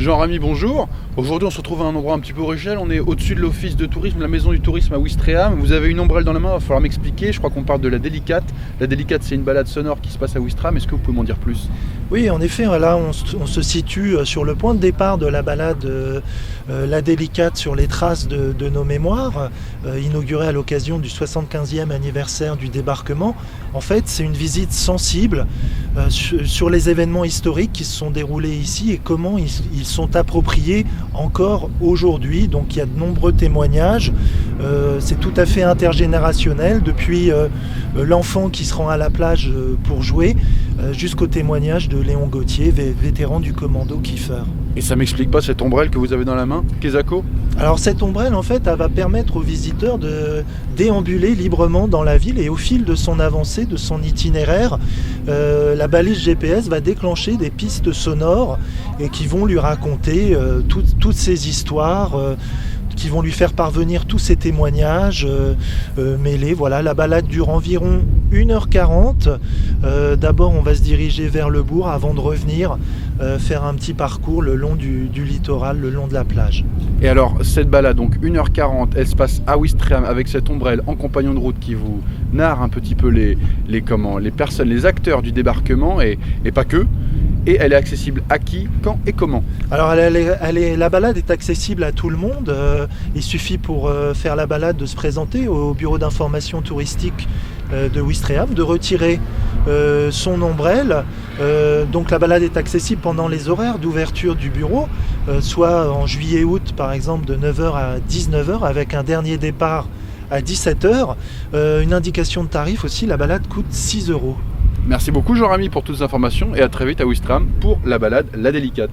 Jean-Rami, bonjour. Aujourd'hui, on se retrouve à un endroit un petit peu original. On est au-dessus de l'office de tourisme, la maison du tourisme à Ouistreham. Vous avez une ombrelle dans la main, il va falloir m'expliquer. Je crois qu'on parle de la Délicate. La Délicate, c'est une balade sonore qui se passe à Ouistreham. Est-ce que vous pouvez m'en dire plus? Oui, en effet, là, on se situe sur le point de départ de la balade La Délicate sur les traces de nos mémoires, inaugurée à l'occasion du 75e anniversaire du débarquement. En fait, c'est une visite sensible sur les événements historiques qui se sont déroulés ici et comment ils sont appropriés encore aujourd'hui. Donc il y a de nombreux témoignages. C'est tout à fait intergénérationnel, depuis l'enfant qui se rend à la plage pour jouer jusqu'au témoignage de Léon Gauthier, vétéran du commando Kiefer. Et ça m'explique pas cette ombrelle que vous avez dans la main, Kezako? Alors cette ombrelle, en fait, elle va permettre aux visiteurs de déambuler librement dans la ville, et au fil de son avancée, de son itinéraire, la balise GPS va déclencher des pistes sonores et qui vont lui raconter toutes ces histoires, qui vont lui faire parvenir tous ces témoignages mêlés. Voilà, la balade dure environ 1h40. D'abord, on va se diriger vers le bourg avant de revenir faire un petit parcours le long du littoral, le long de la plage. Et alors, cette balade, donc 1h40, elle se passe à Ouistreham avec cette ombrelle en compagnon de route qui vous narre un petit peu les personnes, les acteurs du débarquement et pas que. Et elle est accessible à qui, quand et comment? Alors la balade est accessible à tout le monde. Il suffit pour faire la balade de se présenter au bureau d'information touristique de Ouistreham, de retirer son ombrelle. Donc la balade est accessible pendant les horaires d'ouverture du bureau, soit en juillet-août par exemple de 9h à 19h avec un dernier départ à 17h. Une indication de tarif aussi, la balade coûte 6 €. Merci beaucoup Jean-Rami pour toutes ces informations et à très vite à Ouistreham pour la balade La Délicate.